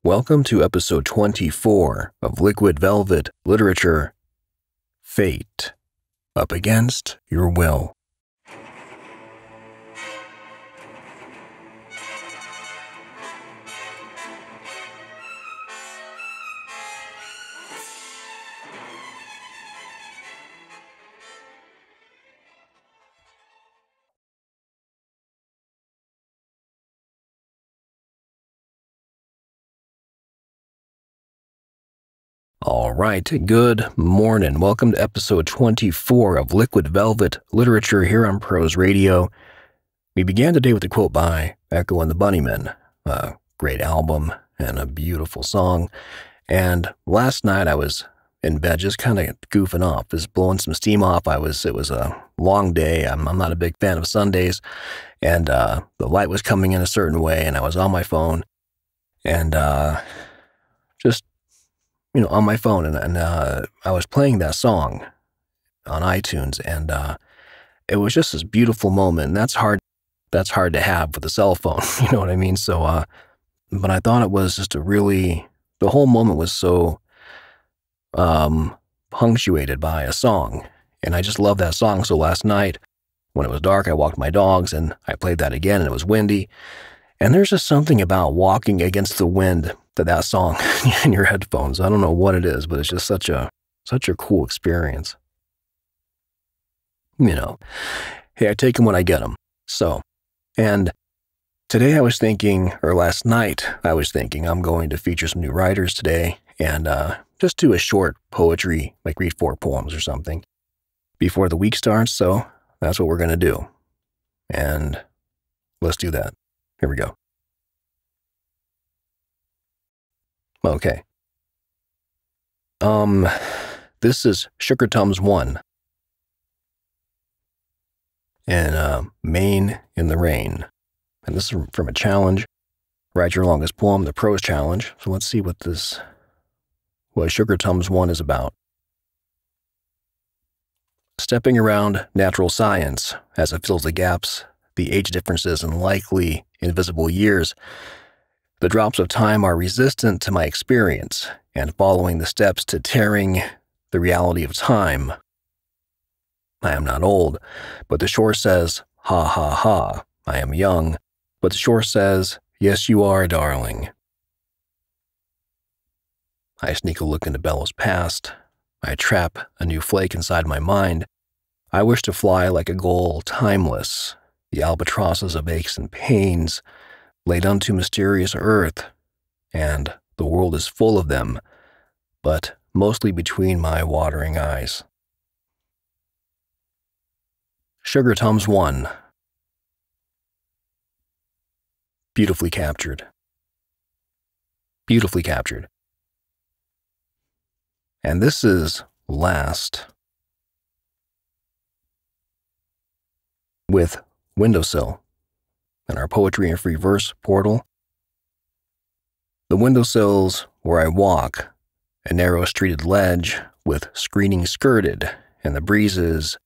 Welcome to episode 24 of Liquid Velvet Literature, Fate, Up Against Your Will. All right, good morning. Welcome to episode 24 of Liquid Velvet Literature here on Prose Radio. We began today with a quote by Echo and the Bunnymen, a great album and a beautiful song. And last night I was in bed just kind of goofing off, just blowing some steam off. It was a long day. I'm not a big fan of Sundays. And the light was coming in a certain way, and I was on my phone and just on my phone, and I was playing that song on iTunes, and it was just this beautiful moment, and that's hard to have with a cell phone, you know what I mean? So, but I thought it was just the whole moment was so punctuated by a song, and I just love that song. So last night, when it was dark, I walked my dogs, and I played that again, and it was windy, and there's just something about walking against the wind to that song in your headphones. I don't know what it is, but it's just such a cool experience. Hey, I take them when I get them. So, and today last night I was thinking I'm going to feature some new writers today and just do a short poetry, like read 4 poems or something before the week starts. So that's what we're going to do. And let's do that. Here we go. Okay. This is Sugar Tums 1. And Maine in the Rain. And this is from a challenge. Write your longest poem, the prose challenge. So let's see what Sugar Tums 1 is about. Stepping around natural science as it fills the gaps, the age differences and likely invisible years. The drops of time are resistant to my experience and following the steps to tearing the reality of time. I am not old, but the shore says, ha ha ha. I am young, but the shore says, yes you are, darling. I sneak a look into Bella's past. I trap a new flake inside my mind. I wish to fly like a gull, timeless, the albatrosses of aches and pains, laid unto mysterious earth, and the world is full of them, but mostly between my watering eyes. Sugar Tums 1. Beautifully captured. Beautifully captured. And this is Last with Windowsill. In our poetry and free verse portal. The windowsills where I walk, a narrow streeted ledge with screening skirted, and the breezes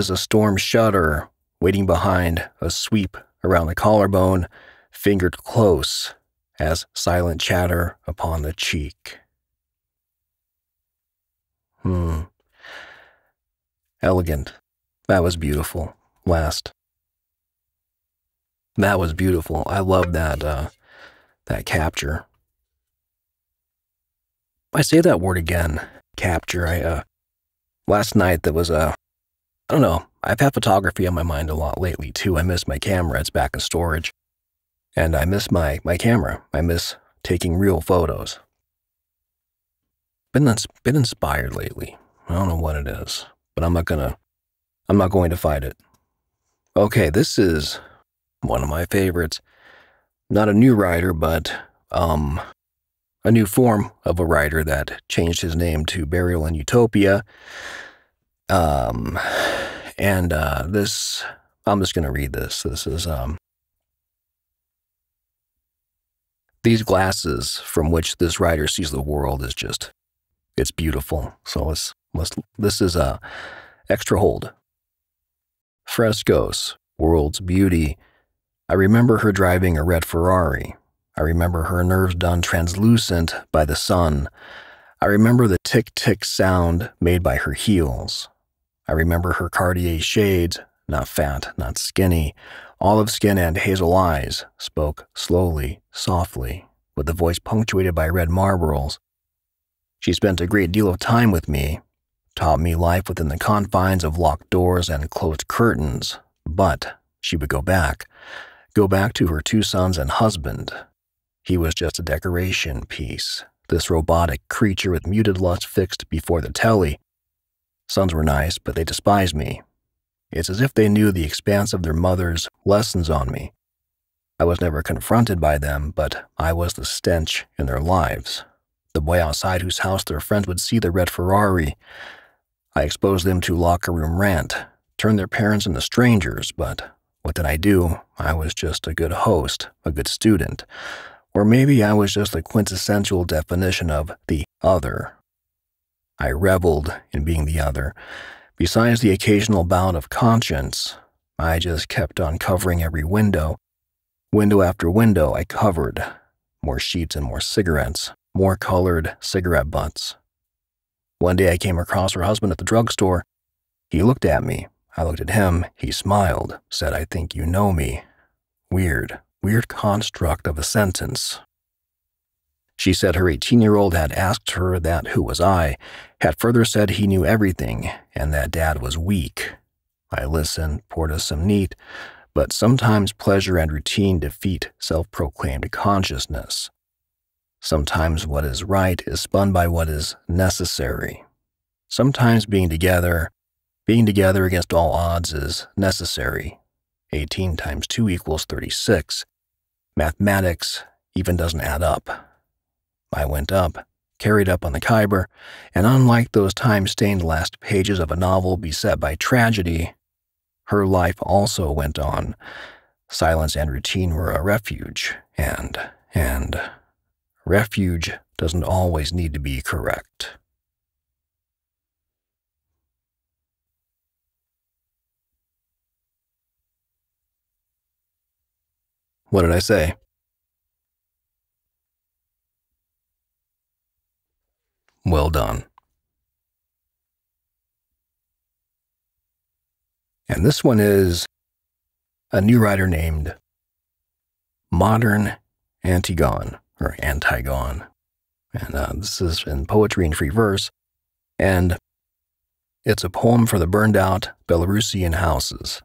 a storm shudder, waiting behind a sweep around the collarbone, fingered close as silent chatter upon the cheek. Elegant. That was beautiful. Last. That was beautiful. I love that capture. I say that word again, capture. Last night there was I don't know, I've had photography on my mind a lot lately too. I miss my camera, it's back in storage. And I miss my camera. I miss taking real photos. Been inspired lately. I don't know what it is, but I'm not going to fight it. Okay, this is one of my favorites. Not a new writer, but a new form of a writer that changed his name to BurialandUtopia. This, I'm just going to read this. This is, these glasses from which this writer sees the world is just, it's beautiful. So this is extra hold. Frescoes, world's beauty. I remember her driving a red Ferrari. I remember her nerves done translucent by the sun. I remember the tick-tick sound made by her heels. I remember her Cartier shades, not fat, not skinny, olive skin and hazel eyes, spoke slowly, softly, with a voice punctuated by red marbles. She spent a great deal of time with me, taught me life within the confines of locked doors and closed curtains, but she would go back to her 2 sons and husband. He was just a decoration piece, this robotic creature with muted lust fixed before the telly. Sons were nice, but they despised me. It's as if they knew the expanse of their mother's lessons on me. I was never confronted by them, but I was the stench in their lives, the boy outside whose house their friends would see the red Ferrari. I exposed them to locker room rant, turned their parents into strangers, but what did I do? I was just a good host, a good student. Or maybe I was just the quintessential definition of the other. I reveled in being the other. Besides the occasional bout of conscience, I just kept on covering every window. Window after window I covered. More sheets and more cigarettes, more colored cigarette butts. One day I came across her husband at the drugstore. He looked at me. I looked at him. He smiled, said, "I think you know me." Weird construct of a sentence. She said her 18-year-old had asked her that who was I, had further said he knew everything, and that Dad was weak. I listened, poured us some neat, but sometimes pleasure and routine defeat self-proclaimed consciousness. Sometimes what is right is spun by what is necessary. Sometimes being together against all odds is necessary. 18 times 2 equals 36. Mathematics even doesn't add up. I went up, carried up on the Khyber, and unlike those time-stained last pages of a novel beset by tragedy, her life also went on. Silence and routine were a refuge, and refuge doesn't always need to be correct. What did I say? Well done. And this one is a new writer named ModernAntigone, or Antigone. And this is in poetry and free verse, and it's a poem for the burned-out Belarusian houses.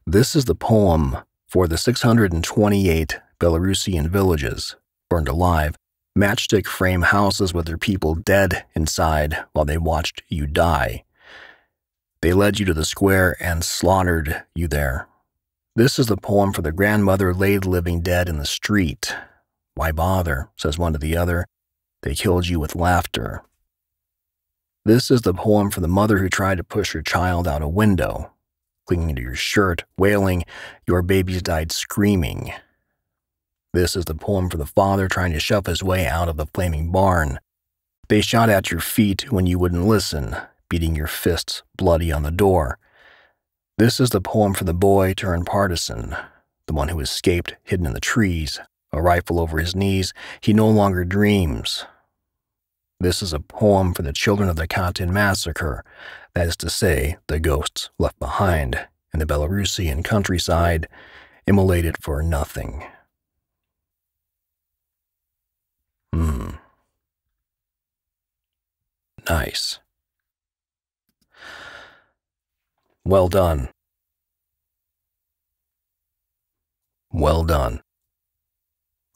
This is the poem for the 628 Belarusian villages burned alive, matchstick frame houses with their people dead inside while they watched you die. They led you to the square and slaughtered you there. This is the poem for the grandmother laid living dead in the street. Why bother, says one to the other. They killed you with laughter. This is the poem for the mother who tried to push her child out a window, clinging to your shirt, wailing, "Your baby's died," screaming. This is the poem for the father trying to shove his way out of the flaming barn. They shot at your feet when you wouldn't listen, beating your fists bloody on the door. This is the poem for the boy turned partisan, the one who escaped hidden in the trees, a rifle over his knees. He no longer dreams. This is a poem for the children of the Katyn massacre, that is to say, the ghosts left behind in the Belarusian countryside, immolated for nothing. Nice. Well done. Well done.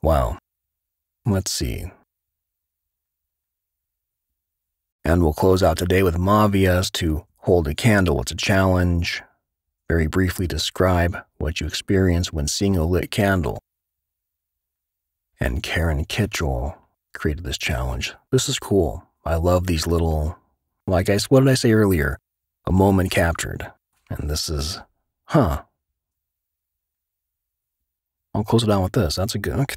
Wow. Let's see. And we'll close out today with Mavia's To Hold a Candle. It's a challenge. Very briefly describe what you experience when seeing a lit candle. And Karen Kitchell created this challenge. This is cool. I love these little, what did I say earlier? A moment captured. And this is, I'll close it out with this.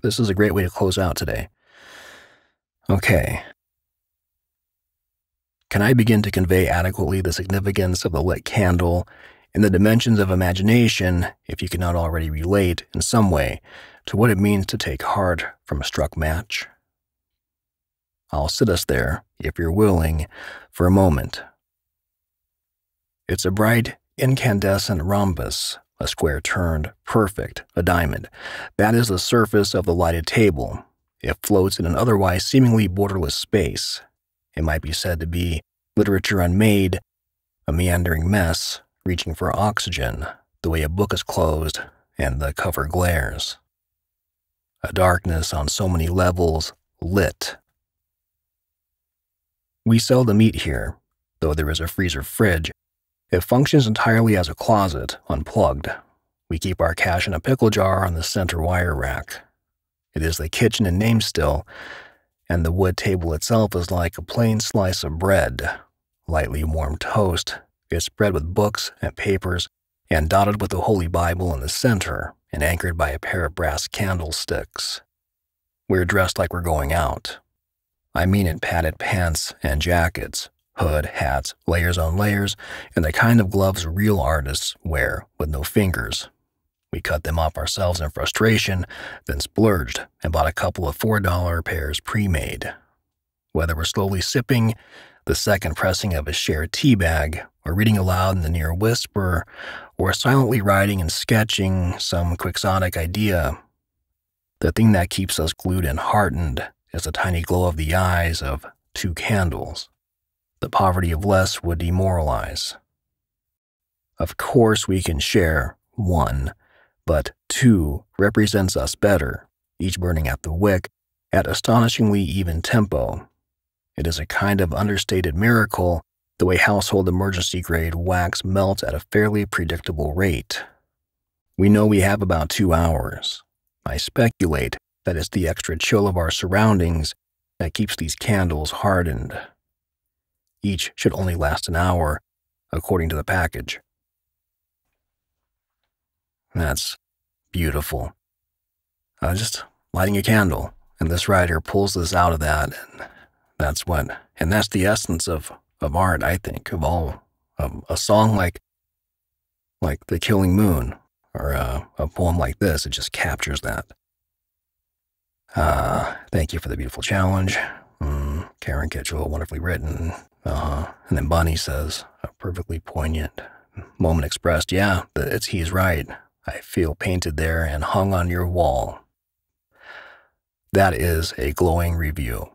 This is a great way to close out today. Okay. Can I begin to convey adequately the significance of the lit candle in the dimensions of imagination if you cannot already relate in some way to what it means to take heart from a struck match? I'll sit us there, if you're willing, for a moment. It's a bright, incandescent rhombus, a square turned, perfect, a diamond. That is the surface of the lighted table. It floats in an otherwise seemingly borderless space. It might be said to be literature unmade, a meandering mess, reaching for oxygen, the way a book is closed and the cover glares. A darkness on so many levels, lit. We seldom eat here, though there is a freezer fridge. It functions entirely as a closet, unplugged. We keep our cash in a pickle jar on the center wire rack. It is the kitchen in name still, and the wood table itself is like a plain slice of bread, lightly warmed toast. It's spread with books and papers and dotted with the Holy Bible in the center and anchored by a pair of brass candlesticks. We're dressed like we're going out. I mean in padded pants and jackets, hood, hats, layers on layers, and the kind of gloves real artists wear with no fingers. We cut them off ourselves in frustration, then splurged and bought a couple of $4 pairs pre-made. Whether we're slowly sipping the second pressing of a shared tea bag, or reading aloud in the near whisper, or silently writing and sketching some quixotic idea, the thing that keeps us glued and heartened is the tiny glow of the eyes of 2 candles. The poverty of less would demoralize. Of course we can share 1, but 2 represents us better, each burning at the wick at astonishingly even tempo. It is a kind of understated miracle the way household emergency-grade wax melts at a fairly predictable rate. We know we have about 2 hours. I speculate that it's the extra chill of our surroundings that keeps these candles hardened. Each should only last an hour, according to the package. That's beautiful. Just lighting a candle, and this writer pulls this out of that, and that's the essence of art, I think, of all. A song like The Killing Moon, or a poem like this, it just captures that. Thank you for the beautiful challenge. Karen Kitchell, wonderfully written. And then Bunny says, a perfectly poignant moment expressed. Yeah, he's right. I feel painted there and hung on your wall. That is a glowing review.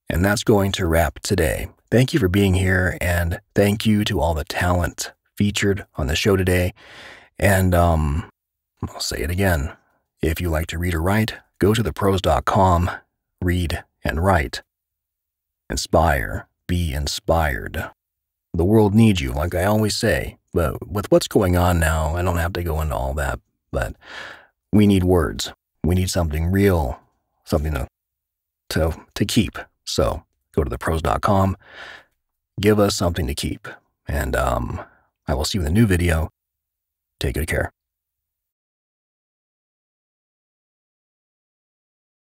And that's going to wrap today. Thank you for being here, and thank you to all the talent featured on the show today. And I'll say it again. If you like to read or write, go to thepros.com, read and write. Inspire, be inspired. The world needs you, like I always say. But with what's going on now, I don't have to go into all that, but we need words. We need something real, something to keep. So go to thepros.com, give us something to keep, and I will see you in the new video. Take good care.